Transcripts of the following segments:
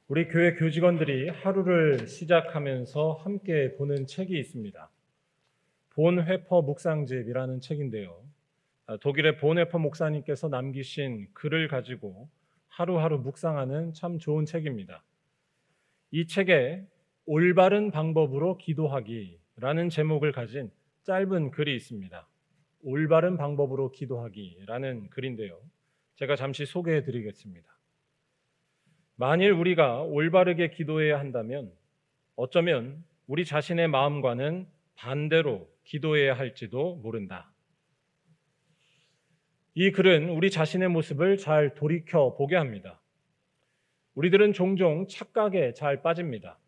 우리 교회 교직원들이 하루를 시작하면서 함께 보는 책이 있습니다. 본회퍼 묵상집이라는 책인데요. 독일의 본회퍼 목사님께서 남기신 글을 가지고 하루하루 묵상하는 참 좋은 책입니다. 이 책에 올바른 방법으로 기도하기라는 제목을 가진 짧은 글이 있습니다. 올바른 방법으로 기도하기라는 글인데요. 제가 잠시 소개해 드리겠습니다. 만일 우리가 올바르게 기도해야 한다면 어쩌면 우리 자신의 마음과는 반대로 기도해야 할지도 모른다. 이 글은 우리 자신의 모습을 잘 돌이켜 보게 합니다. 우리들은 종종 착각에 잘 빠집니다.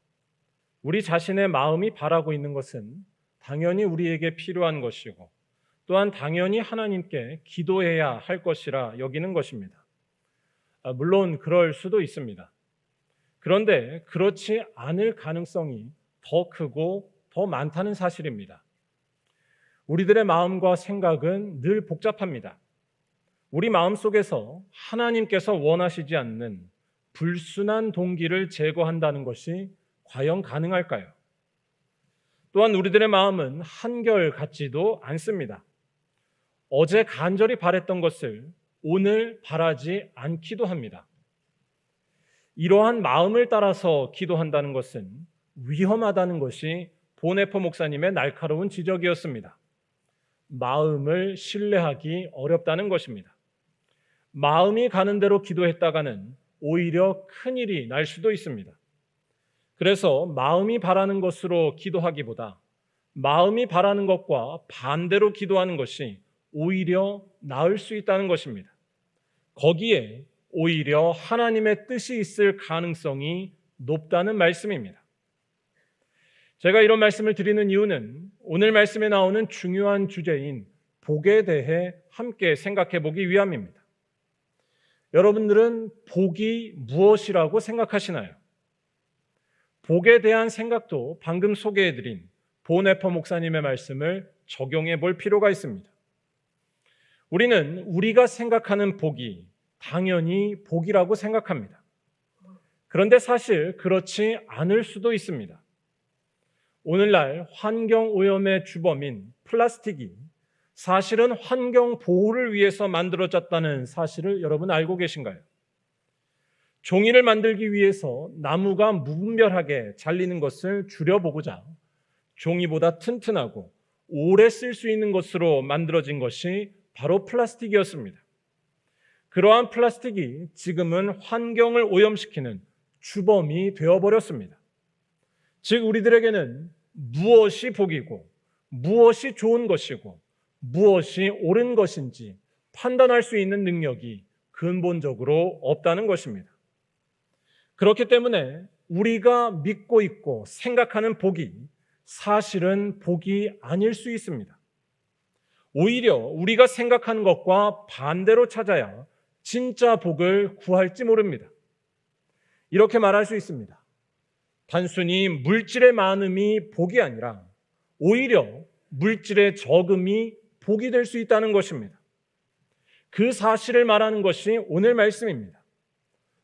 우리 자신의 마음이 바라고 있는 것은 당연히 우리에게 필요한 것이고 또한 당연히 하나님께 기도해야 할 것이라 여기는 것입니다. 물론 그럴 수도 있습니다. 그런데 그렇지 않을 가능성이 더 크고 더 많다는 사실입니다. 우리들의 마음과 생각은 늘 복잡합니다. 우리 마음속에서 하나님께서 원하시지 않는 불순한 동기를 제거한다는 것이 과연 가능할까요? 또한 우리들의 마음은 한결같지도 않습니다. 어제 간절히 바랬던 것을 오늘 바라지 않기도 합니다. 이러한 마음을 따라서 기도한다는 것은 위험하다는 것이 본회퍼 목사님의 날카로운 지적이었습니다. 마음을 신뢰하기 어렵다는 것입니다. 마음이 가는 대로 기도했다가는 오히려 큰일이 날 수도 있습니다. 그래서 마음이 바라는 것으로 기도하기보다 마음이 바라는 것과 반대로 기도하는 것이 오히려 나을 수 있다는 것입니다. 거기에 오히려 하나님의 뜻이 있을 가능성이 높다는 말씀입니다. 제가 이런 말씀을 드리는 이유는 오늘 말씀에 나오는 중요한 주제인 복에 대해 함께 생각해 보기 위함입니다. 여러분들은 복이 무엇이라고 생각하시나요? 복에 대한 생각도 방금 소개해 드린 본회퍼 목사님의 말씀을 적용해 볼 필요가 있습니다. 우리는 우리가 생각하는 복이 당연히 복이라고 생각합니다. 그런데 사실 그렇지 않을 수도 있습니다. 오늘날 환경오염의 주범인 플라스틱이 사실은 환경 보호를 위해서 만들어졌다는 사실을 여러분 알고 계신가요? 종이를 만들기 위해서 나무가 무분별하게 잘리는 것을 줄여보고자 종이보다 튼튼하고 오래 쓸 수 있는 것으로 만들어진 것이 바로 플라스틱이었습니다. 그러한 플라스틱이 지금은 환경을 오염시키는 주범이 되어버렸습니다. 즉 우리들에게는 무엇이 복이고 무엇이 좋은 것이고 무엇이 옳은 것인지 판단할 수 있는 능력이 근본적으로 없다는 것입니다. 그렇기 때문에 우리가 믿고 있고 생각하는 복이 사실은 복이 아닐 수 있습니다. 오히려 우리가 생각하는 것과 반대로 찾아야 진짜 복을 구할지 모릅니다. 이렇게 말할 수 있습니다. 단순히 물질의 많음이 복이 아니라 오히려 물질의 적음이 복이 될 수 있다는 것입니다. 그 사실을 말하는 것이 오늘 말씀입니다.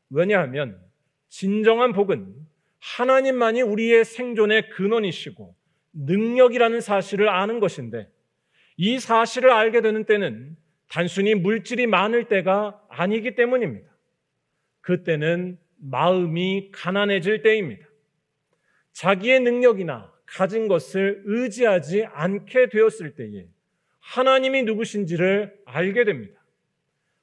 왜냐하면 진정한 복은 하나님만이 우리의 생존의 근원이시고 능력이라는 사실을 아는 것인데 이 사실을 알게 되는 때는 단순히 물질이 많을 때가 아니기 때문입니다. 그때는 마음이 가난해질 때입니다. 자기의 능력이나 가진 것을 의지하지 않게 되었을 때에 하나님이 누구신지를 알게 됩니다.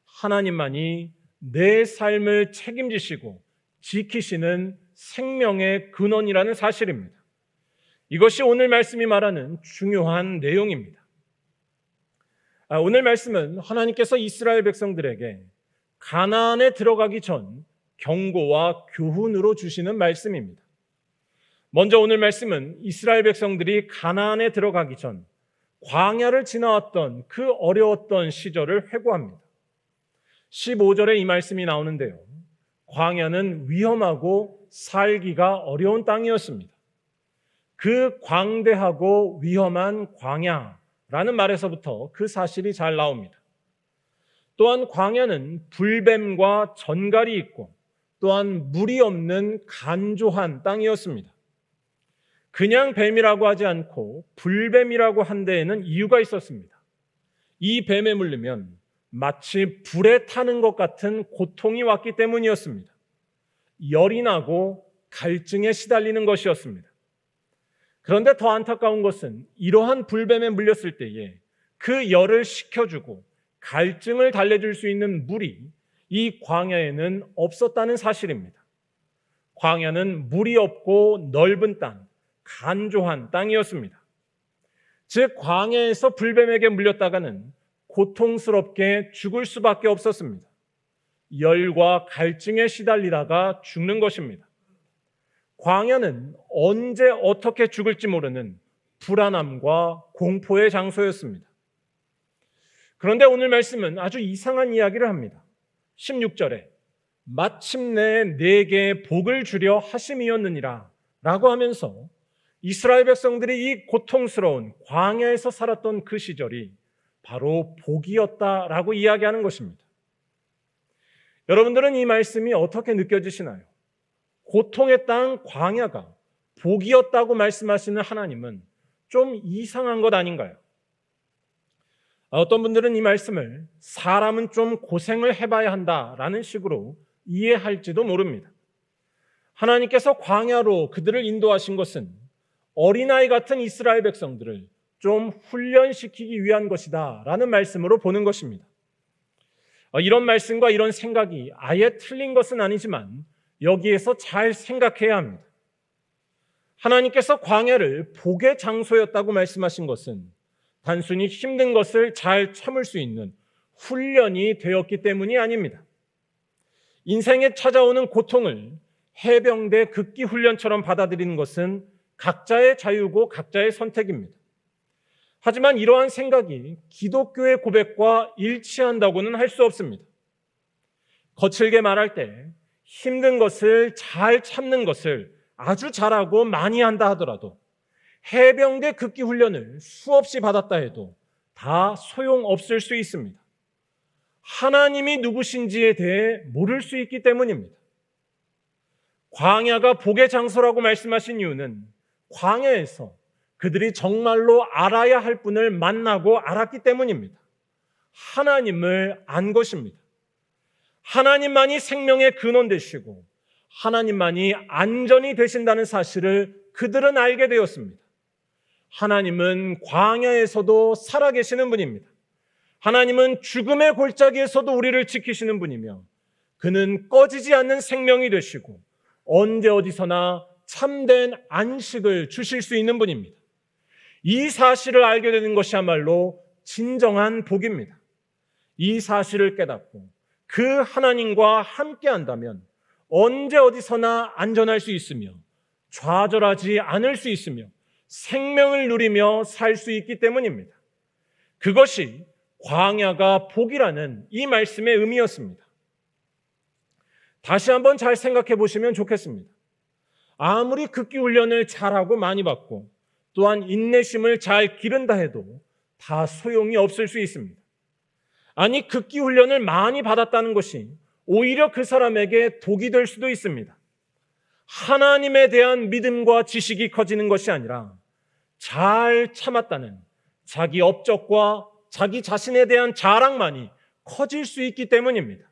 하나님만이 내 삶을 책임지시고 지키시는 생명의 근원이라는 사실입니다. 이것이 오늘 말씀이 말하는 중요한 내용입니다. 오늘 말씀은 하나님께서 이스라엘 백성들에게 가나안에 들어가기 전 경고와 교훈으로 주시는 말씀입니다. 먼저 오늘 말씀은 이스라엘 백성들이 가나안에 들어가기 전 광야를 지나왔던 그 어려웠던 시절을 회고합니다. 15절에 이 말씀이 나오는데요. 광야는 위험하고 살기가 어려운 땅이었습니다. 그 광대하고 위험한 광야라는 말에서부터 그 사실이 잘 나옵니다. 또한 광야는 불뱀과 전갈이 있고 또한 물이 없는 간조한 땅이었습니다. 그냥 뱀이라고 하지 않고 불뱀이라고 한 데에는 이유가 있었습니다. 이 뱀에 물리면 마치 불에 타는 것 같은 고통이 왔기 때문이었습니다. 열이 나고 갈증에 시달리는 것이었습니다. 그런데 더 안타까운 것은 이러한 불뱀에 물렸을 때에 그 열을 식혀주고 갈증을 달래줄 수 있는 물이 이 광야에는 없었다는 사실입니다. 광야는 물이 없고 넓은 땅, 간조한 땅이었습니다. 즉 광야에서 불뱀에게 물렸다가는 고통스럽게 죽을 수밖에 없었습니다. 열과 갈증에 시달리다가 죽는 것입니다. 광야는 언제 어떻게 죽을지 모르는 불안함과 공포의 장소였습니다. 그런데 오늘 말씀은 아주 이상한 이야기를 합니다. 16절에 마침내 내게 복을 주려 하심이었느니라 라고 하면서 이스라엘 백성들이 이 고통스러운 광야에서 살았던 그 시절이 바로 복이었다라고 이야기하는 것입니다. 여러분들은 이 말씀이 어떻게 느껴지시나요? 고통의 땅 광야가 복이었다고 말씀하시는 하나님은 좀 이상한 것 아닌가요? 어떤 분들은 이 말씀을 사람은 좀 고생을 해봐야 한다라는 식으로 이해할지도 모릅니다. 하나님께서 광야로 그들을 인도하신 것은 어린아이 같은 이스라엘 백성들을 좀 훈련시키기 위한 것이다 라는 말씀으로 보는 것입니다. 이런 말씀과 이런 생각이 아예 틀린 것은 아니지만 여기에서 잘 생각해야 합니다. 하나님께서 광야를 복의 장소였다고 말씀하신 것은 단순히 힘든 것을 잘 참을 수 있는 훈련이 되었기 때문이 아닙니다. 인생에 찾아오는 고통을 해병대 극기 훈련처럼 받아들이는 것은 각자의 자유고 각자의 선택입니다. 하지만 이러한 생각이 기독교의 고백과 일치한다고는 할 수 없습니다. 거칠게 말할 때 힘든 것을 잘 참는 것을 아주 잘하고 많이 한다 하더라도 해병대 극기 훈련을 수없이 받았다 해도 다 소용없을 수 있습니다. 하나님이 누구신지에 대해 모를 수 있기 때문입니다. 광야가 복의 장소라고 말씀하신 이유는 광야에서 그들이 정말로 알아야 할 분을 만나고 알았기 때문입니다. 하나님을 안 것입니다. 하나님만이 생명의 근원 되시고 하나님만이 안전이 되신다는 사실을 그들은 알게 되었습니다. 하나님은 광야에서도 살아계시는 분입니다. 하나님은 죽음의 골짜기에서도 우리를 지키시는 분이며 그는 꺼지지 않는 생명이 되시고 언제 어디서나 참된 안식을 주실 수 있는 분입니다. 이 사실을 알게 되는 것이야말로 진정한 복입니다. 이 사실을 깨닫고 그 하나님과 함께 한다면 언제 어디서나 안전할 수 있으며 좌절하지 않을 수 있으며 생명을 누리며 살 수 있기 때문입니다. 그것이 광야가 복이라는 이 말씀의 의미였습니다. 다시 한번 잘 생각해 보시면 좋겠습니다. 아무리 극기 훈련을 잘하고 많이 받고 또한 인내심을 잘 기른다 해도 다 소용이 없을 수 있습니다. 아니, 극기 훈련을 많이 받았다는 것이 오히려 그 사람에게 독이 될 수도 있습니다. 하나님에 대한 믿음과 지식이 커지는 것이 아니라 잘 참았다는 자기 업적과 자기 자신에 대한 자랑만이 커질 수 있기 때문입니다.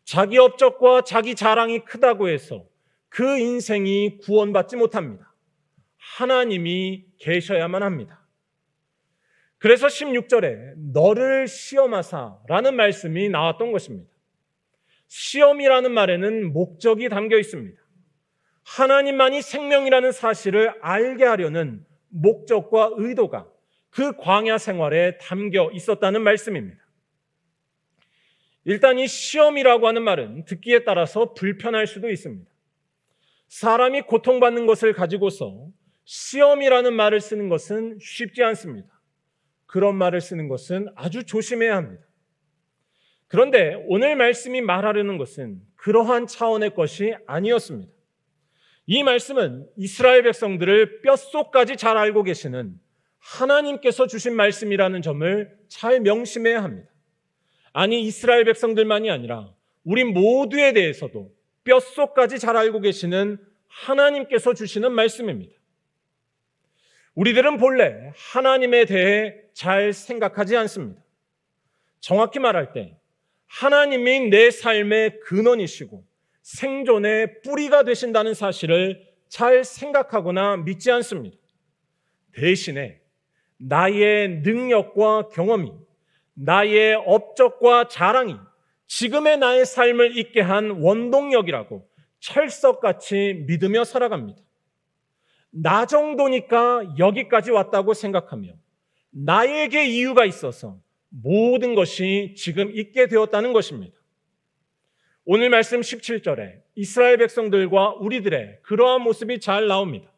자기 업적과 자기 자랑이 크다고 해서 그 인생이 구원받지 못합니다. 하나님이 계셔야만 합니다. 그래서 16절에 너를 시험하사라는 말씀이 나왔던 것입니다. 시험이라는 말에는 목적이 담겨 있습니다. 하나님만이 생명이라는 사실을 알게 하려는 목적과 의도가 그 광야 생활에 담겨 있었다는 말씀입니다. 일단 이 시험이라고 하는 말은 듣기에 따라서 불편할 수도 있습니다. 사람이 고통받는 것을 가지고서 시험이라는 말을 쓰는 것은 쉽지 않습니다. 그런 말을 쓰는 것은 아주 조심해야 합니다. 그런데 오늘 말씀이 말하려는 것은 그러한 차원의 것이 아니었습니다. 이 말씀은 이스라엘 백성들을 뼛속까지 잘 알고 계시는 하나님께서 주신 말씀이라는 점을 잘 명심해야 합니다. 아니, 이스라엘 백성들만이 아니라 우리 모두에 대해서도 뼛속까지 잘 알고 계시는 하나님께서 주시는 말씀입니다. 우리들은 본래 하나님에 대해 잘 생각하지 않습니다. 정확히 말할 때 하나님이 내 삶의 근원이시고 생존의 뿌리가 되신다는 사실을 잘 생각하거나 믿지 않습니다. 대신에 나의 능력과 경험이, 나의 업적과 자랑이 지금의 나의 삶을 있게 한 원동력이라고 철석같이 믿으며 살아갑니다. 나 정도니까 여기까지 왔다고 생각하며 나에게 이유가 있어서 모든 것이 지금 있게 되었다는 것입니다. 오늘 말씀 17절에 이스라엘 백성들과 우리들의 그러한 모습이 잘 나옵니다.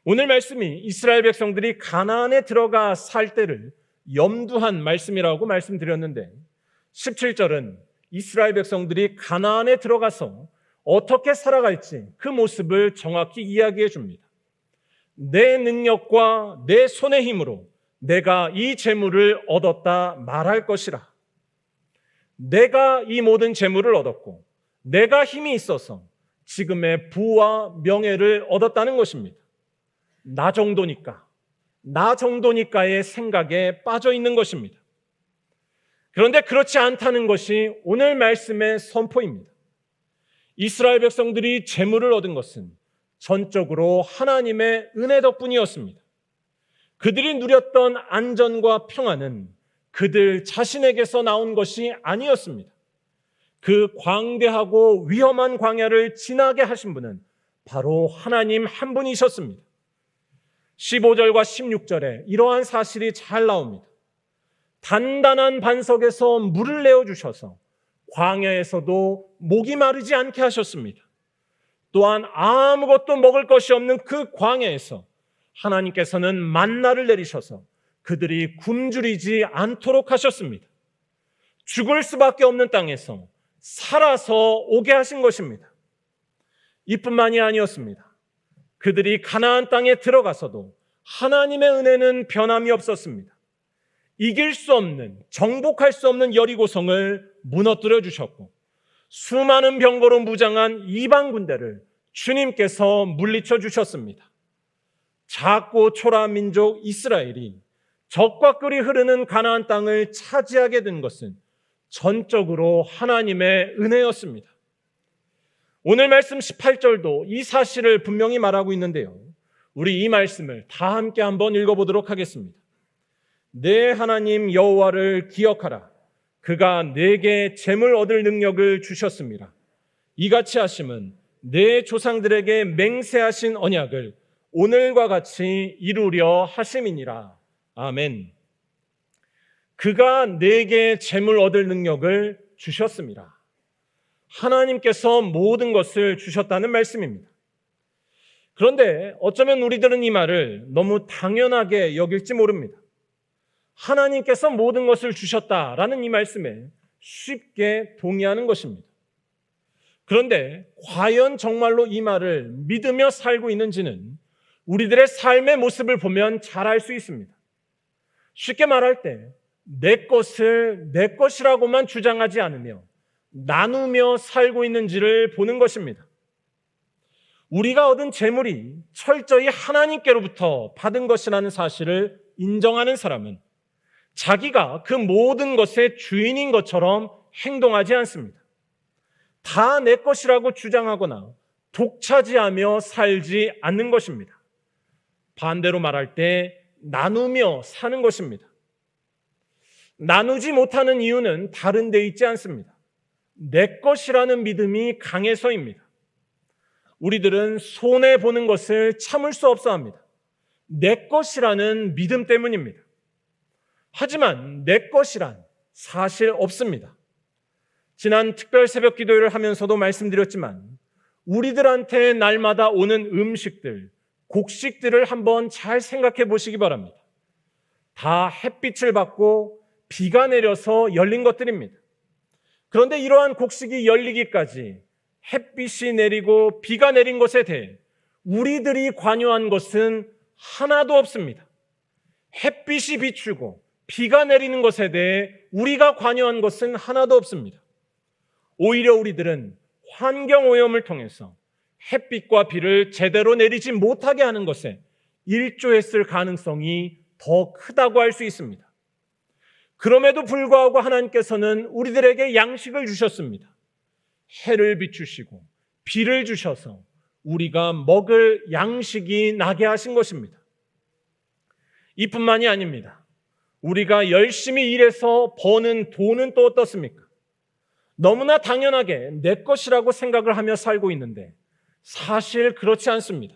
오늘 말씀이 이스라엘 백성들이 가나안에 들어가 살 때를 염두한 말씀이라고 말씀드렸는데 17절은 이스라엘 백성들이 가나안에 들어가서 어떻게 살아갈지 그 모습을 정확히 이야기해 줍니다. 내 능력과 내 손의 힘으로 내가 이 재물을 얻었다 말할 것이라. 내가 이 모든 재물을 얻었고 내가 힘이 있어서 지금의 부와 명예를 얻었다는 것입니다. 나 정도니까의 생각에 빠져 있는 것입니다. 그런데 그렇지 않다는 것이 오늘 말씀의 선포입니다. 이스라엘 백성들이 재물을 얻은 것은 전적으로 하나님의 은혜 덕분이었습니다. 그들이 누렸던 안전과 평안은 그들 자신에게서 나온 것이 아니었습니다. 그 광대하고 위험한 광야를 지나게 하신 분은 바로 하나님 한 분이셨습니다. 15절과 16절에 이러한 사실이 잘 나옵니다. 단단한 반석에서 물을 내어주셔서 광야에서도 목이 마르지 않게 하셨습니다. 또한 아무것도 먹을 것이 없는 그 광야에서 하나님께서는 만나를 내리셔서 그들이 굶주리지 않도록 하셨습니다. 죽을 수밖에 없는 땅에서 살아서 오게 하신 것입니다. 이뿐만이 아니었습니다. 그들이 가나안 땅에 들어가서도 하나님의 은혜는 변함이 없었습니다. 이길 수 없는, 정복할 수 없는 여리고성을 무너뜨려 주셨고 수많은 병거로 무장한 이방 군대를 주님께서 물리쳐 주셨습니다. 작고 초라한 민족 이스라엘이 적과 꿀이 흐르는 가나안 땅을 차지하게 된 것은 전적으로 하나님의 은혜였습니다. 오늘 말씀 18절도 이 사실을 분명히 말하고 있는데요. 우리 이 말씀을 다 함께 한번 읽어보도록 하겠습니다. 내 하나님 여호와를 기억하라. 그가 내게 재물 얻을 능력을 주셨습니다. 이같이 하심은 내 조상들에게 맹세하신 언약을 오늘과 같이 이루려 하심이니라. 아멘. 그가 내게 재물 얻을 능력을 주셨습니다. 하나님께서 모든 것을 주셨다는 말씀입니다. 그런데 어쩌면 우리들은 이 말을 너무 당연하게 여길지 모릅니다. 하나님께서 모든 것을 주셨다라는 이 말씀에 쉽게 동의하는 것입니다. 그런데 과연 정말로 이 말을 믿으며 살고 있는지는 우리들의 삶의 모습을 보면 잘 알 수 있습니다. 쉽게 말할 때 내 것을 내 것이라고만 주장하지 않으며 나누며 살고 있는지를 보는 것입니다. 우리가 얻은 재물이 철저히 하나님께로부터 받은 것이라는 사실을 인정하는 사람은 자기가 그 모든 것의 주인인 것처럼 행동하지 않습니다. 다 내 것이라고 주장하거나 독차지하며 살지 않는 것입니다. 반대로 말할 때 나누며 사는 것입니다. 나누지 못하는 이유는 다른 데 있지 않습니다. 내 것이라는 믿음이 강해서입니다. 우리들은 손해보는 것을 참을 수 없어 합니다. 내 것이라는 믿음 때문입니다. 하지만 내 것이란 사실 없습니다. 지난 특별 새벽 기도회를 하면서도 말씀드렸지만 우리들한테 날마다 오는 음식들, 곡식들을 한번 잘 생각해 보시기 바랍니다. 다 햇빛을 받고 비가 내려서 열린 것들입니다. 그런데 이러한 곡식이 열리기까지 햇빛이 내리고 비가 내린 것에 대해 우리들이 관여한 것은 하나도 없습니다. 햇빛이 비추고 비가 내리는 것에 대해 우리가 관여한 것은 하나도 없습니다. 오히려 우리들은 환경오염을 통해서 햇빛과 비를 제대로 내리지 못하게 하는 것에 일조했을 가능성이 더 크다고 할 수 있습니다. 그럼에도 불구하고 하나님께서는 우리들에게 양식을 주셨습니다. 해를 비추시고 비를 주셔서 우리가 먹을 양식이 나게 하신 것입니다. 이뿐만이 아닙니다. 우리가 열심히 일해서 버는 돈은 또 어떻습니까? 너무나 당연하게 내 것이라고 생각을 하며 살고 있는데 사실 그렇지 않습니다.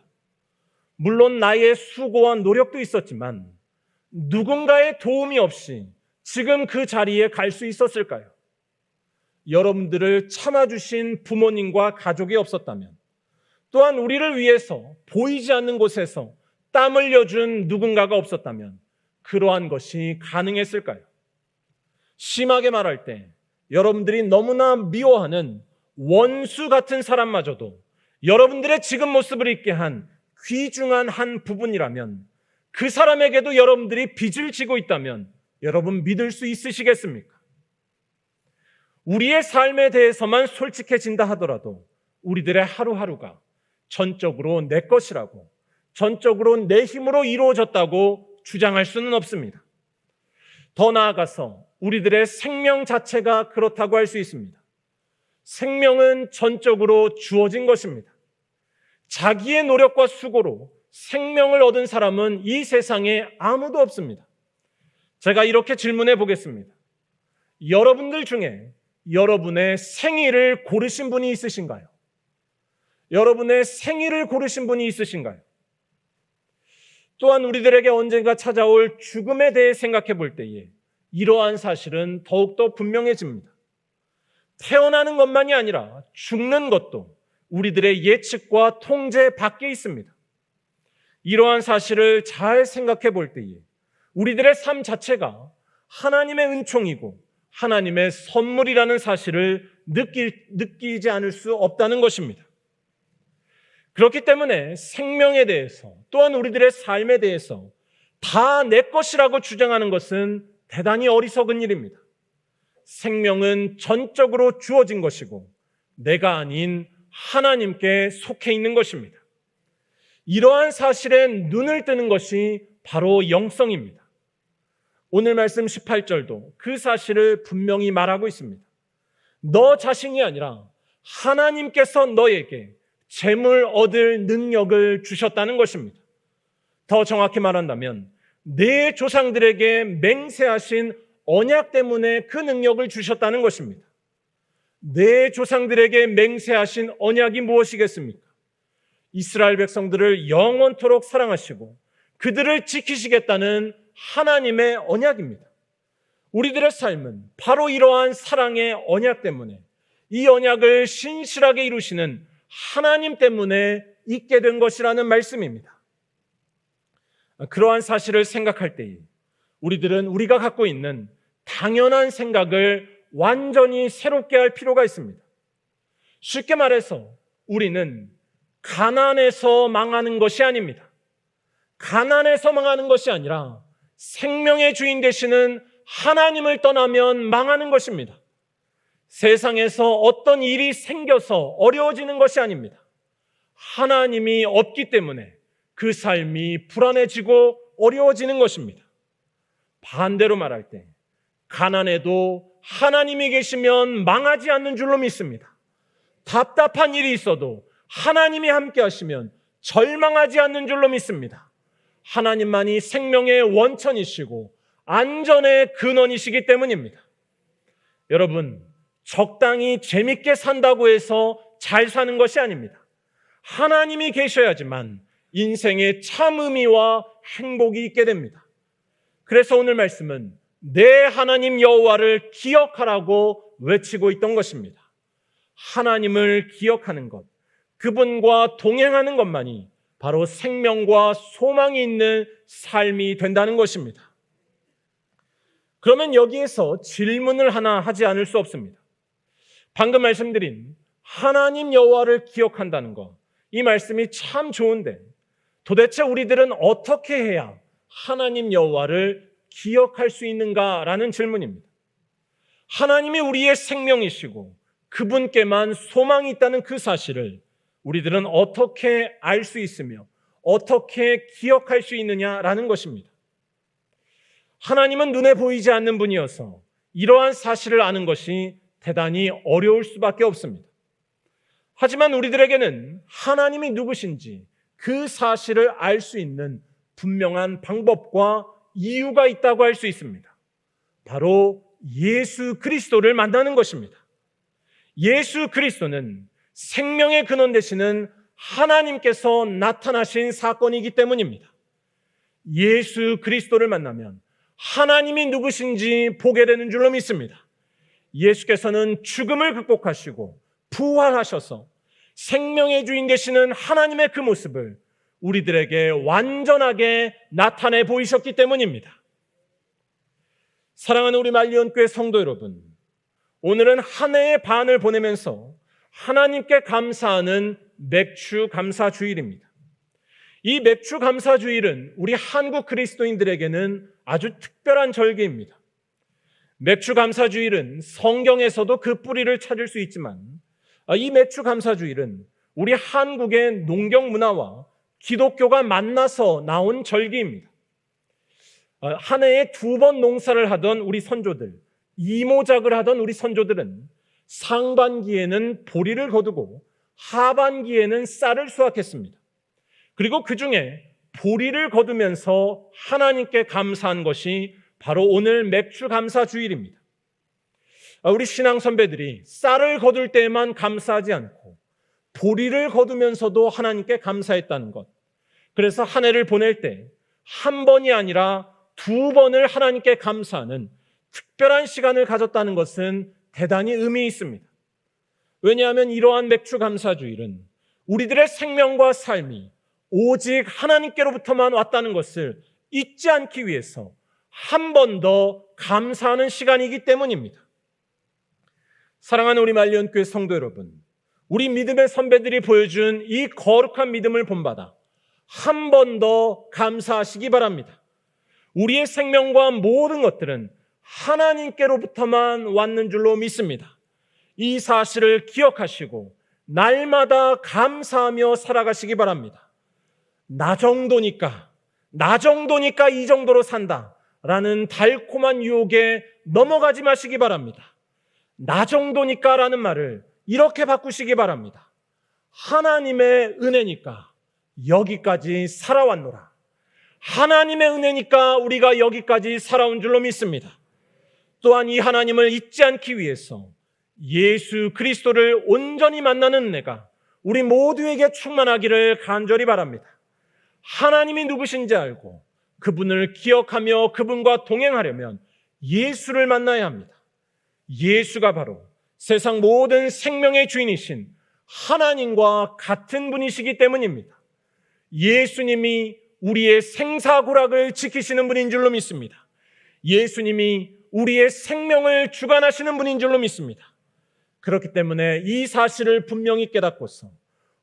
물론 나의 수고와 노력도 있었지만 누군가의 도움이 없이 지금 그 자리에 갈 수 있었을까요? 여러분들을 참아주신 부모님과 가족이 없었다면, 또한 우리를 위해서 보이지 않는 곳에서 땀 흘려준 누군가가 없었다면 그러한 것이 가능했을까요? 심하게 말할 때 여러분들이 너무나 미워하는 원수 같은 사람마저도 여러분들의 지금 모습을 있게 한 귀중한 한 부분이라면 그 사람에게도 여러분들이 빚을 지고 있다면 여러분 믿을 수 있으시겠습니까? 우리의 삶에 대해서만 솔직해진다 하더라도 우리들의 하루하루가 전적으로 내 것이라고, 전적으로 내 힘으로 이루어졌다고 주장할 수는 없습니다. 더 나아가서 우리들의 생명 자체가 그렇다고 할 수 있습니다. 생명은 전적으로 주어진 것입니다. 자기의 노력과 수고로 생명을 얻은 사람은 이 세상에 아무도 없습니다. 제가 이렇게 질문해 보겠습니다. 여러분들 중에 여러분의 생일을 고르신 분이 있으신가요? 여러분의 생일을 고르신 분이 있으신가요? 또한 우리들에게 언젠가 찾아올 죽음에 대해 생각해 볼 때에 이러한 사실은 더욱더 분명해집니다. 태어나는 것만이 아니라 죽는 것도 우리들의 예측과 통제 밖에 있습니다. 이러한 사실을 잘 생각해 볼 때에 우리들의 삶 자체가 하나님의 은총이고 하나님의 선물이라는 사실을 느끼지 않을 수 없다는 것입니다. 그렇기 때문에 생명에 대해서 또한 우리들의 삶에 대해서 다 내 것이라고 주장하는 것은 대단히 어리석은 일입니다. 생명은 전적으로 주어진 것이고 내가 아닌 하나님께 속해 있는 것입니다. 이러한 사실에 눈을 뜨는 것이 바로 영성입니다. 오늘 말씀 18절도 그 사실을 분명히 말하고 있습니다. 너 자신이 아니라 하나님께서 너에게 재물 얻을 능력을 주셨다는 것입니다. 더 정확히 말한다면 내 조상들에게 맹세하신 언약 때문에 그 능력을 주셨다는 것입니다. 내 조상들에게 맹세하신 언약이 무엇이겠습니까? 이스라엘 백성들을 영원토록 사랑하시고 그들을 지키시겠다는 하나님의 언약입니다. 우리들의 삶은 바로 이러한 사랑의 언약 때문에 이 언약을 신실하게 이루시는 하나님 때문에 있게 된 것이라는 말씀입니다. 그러한 사실을 생각할 때에 우리들은 우리가 갖고 있는 당연한 생각을 완전히 새롭게 할 필요가 있습니다. 쉽게 말해서 우리는 가난해서 망하는 것이 아닙니다. 가난해서 망하는 것이 아니라 생명의 주인 되시는 하나님을 떠나면 망하는 것입니다. 세상에서 어떤 일이 생겨서 어려워지는 것이 아닙니다. 하나님이 없기 때문에 그 삶이 불안해지고 어려워지는 것입니다. 반대로 말할 때 가난해도 하나님이 계시면 망하지 않는 줄로 믿습니다. 답답한 일이 있어도 하나님이 함께 하시면 절망하지 않는 줄로 믿습니다. 하나님만이 생명의 원천이시고 안전의 근원이시기 때문입니다. 여러분, 적당히 재밌게 산다고 해서 잘 사는 것이 아닙니다. 하나님이 계셔야지만 인생의 참 의미와 행복이 있게 됩니다. 그래서 오늘 말씀은 내 하나님 여호와를 기억하라고 외치고 있던 것입니다. 하나님을 기억하는 것, 그분과 동행하는 것만이 바로 생명과 소망이 있는 삶이 된다는 것입니다. 그러면 여기에서 질문을 하나 하지 않을 수 없습니다. 방금 말씀드린 하나님 여호와를 기억한다는 것, 이 말씀이 참 좋은데 도대체 우리들은 어떻게 해야 하나님 여호와를 기억할 수 있는가라는 질문입니다. 하나님이 우리의 생명이시고 그분께만 소망이 있다는 그 사실을 우리들은 어떻게 알 수 있으며 어떻게 기억할 수 있느냐라는 것입니다. 하나님은 눈에 보이지 않는 분이어서 이러한 사실을 아는 것이 대단히 어려울 수밖에 없습니다. 하지만 우리들에게는 하나님이 누구신지 그 사실을 알 수 있는 분명한 방법과 이유가 있다고 할 수 있습니다. 바로 예수 그리스도를 만나는 것입니다. 예수 그리스도는 생명의 근원 되시는 하나님께서 나타나신 사건이기 때문입니다. 예수 그리스도를 만나면 하나님이 누구신지 보게 되는 줄로 믿습니다. 예수께서는 죽음을 극복하시고 부활하셔서 생명의 주인 되시는 하나님의 그 모습을 우리들에게 완전하게 나타내 보이셨기 때문입니다. 사랑하는 우리 말리언교회 성도 여러분, 오늘은 한 해의 반을 보내면서 하나님께 감사하는 맥주 감사 주일입니다. 이 맥주 감사 주일은 우리 한국 그리스도인들에게는 아주 특별한 절기입니다. 맥주 감사 주일은 성경에서도 그 뿌리를 찾을 수 있지만 이 맥주 감사 주일은 우리 한국의 농경 문화와 기독교가 만나서 나온 절기입니다. 한 해에 2번 농사를 하던 우리 선조들, 이모작을 하던 우리 선조들은 상반기에는 보리를 거두고 하반기에는 쌀을 수확했습니다. 그리고 그 중에 보리를 거두면서 하나님께 감사한 것이 바로 오늘 맥주 감사 주일입니다. 우리 신앙 선배들이 쌀을 거둘 때에만 감사하지 않고 보리를 거두면서도 하나님께 감사했다는 것. 그래서 한 해를 보낼 때 한 번이 아니라 2번을 하나님께 감사하는 특별한 시간을 가졌다는 것은 대단히 의미 있습니다. 왜냐하면 이러한 맥주 감사 주일은 우리들의 생명과 삶이 오직 하나님께로부터만 왔다는 것을 잊지 않기 위해서 한 번 더 감사하는 시간이기 때문입니다. 사랑하는 우리 말리언교회 성도 여러분, 우리 믿음의 선배들이 보여준 이 거룩한 믿음을 본받아 한 번 더 감사하시기 바랍니다. 우리의 생명과 모든 것들은 하나님께로부터만 왔는 줄로 믿습니다. 이 사실을 기억하시고 날마다 감사하며 살아가시기 바랍니다. 나 정도니까 이 정도로 산다 라는 달콤한 유혹에 넘어가지 마시기 바랍니다. 나 정도니까 라는 말을 이렇게 바꾸시기 바랍니다. 하나님의 은혜니까 여기까지 살아왔노라. 하나님의 은혜니까 우리가 여기까지 살아온 줄로 믿습니다. 또한 이 하나님을 잊지 않기 위해서 예수 그리스도를 온전히 만나는 은혜가 우리 모두에게 충만하기를 간절히 바랍니다. 하나님이 누구신지 알고 그분을 기억하며 그분과 동행하려면 예수를 만나야 합니다. 예수가 바로 세상 모든 생명의 주인이신 하나님과 같은 분이시기 때문입니다. 예수님이 우리의 생사고락을 지키시는 분인 줄로 믿습니다. 예수님이 우리의 생명을 주관하시는 분인 줄로 믿습니다. 그렇기 때문에 이 사실을 분명히 깨닫고서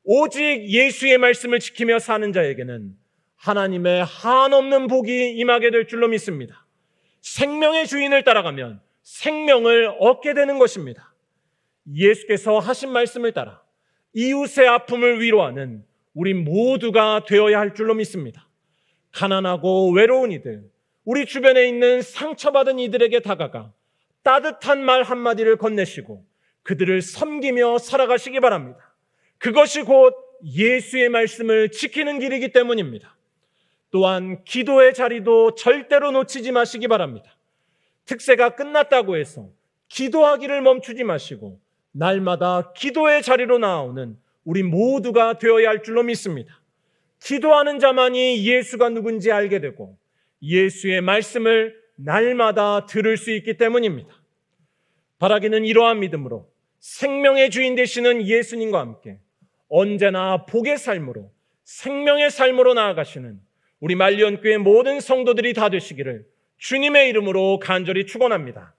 오직 예수의 말씀을 지키며 사는 자에게는 하나님의 한없는 복이 임하게 될 줄로 믿습니다. 생명의 주인을 따라가면 생명을 얻게 되는 것입니다. 예수께서 하신 말씀을 따라 이웃의 아픔을 위로하는 우리 모두가 되어야 할 줄로 믿습니다. 가난하고 외로운 이들, 우리 주변에 있는 상처받은 이들에게 다가가 따뜻한 말 한마디를 건네시고 그들을 섬기며 살아가시기 바랍니다. 그것이 곧 예수의 말씀을 지키는 길이기 때문입니다. 또한 기도의 자리도 절대로 놓치지 마시기 바랍니다. 특세가 끝났다고 해서 기도하기를 멈추지 마시고 날마다 기도의 자리로 나아오는 우리 모두가 되어야 할 줄로 믿습니다. 기도하는 자만이 예수가 누군지 알게 되고 예수의 말씀을 날마다 들을 수 있기 때문입니다. 바라기는 이러한 믿음으로 생명의 주인 되시는 예수님과 함께 언제나 복의 삶으로 생명의 삶으로 나아가시는 우리 말리언교회 모든 성도들이 다 되시기를 주님의 이름으로 간절히 축원합니다.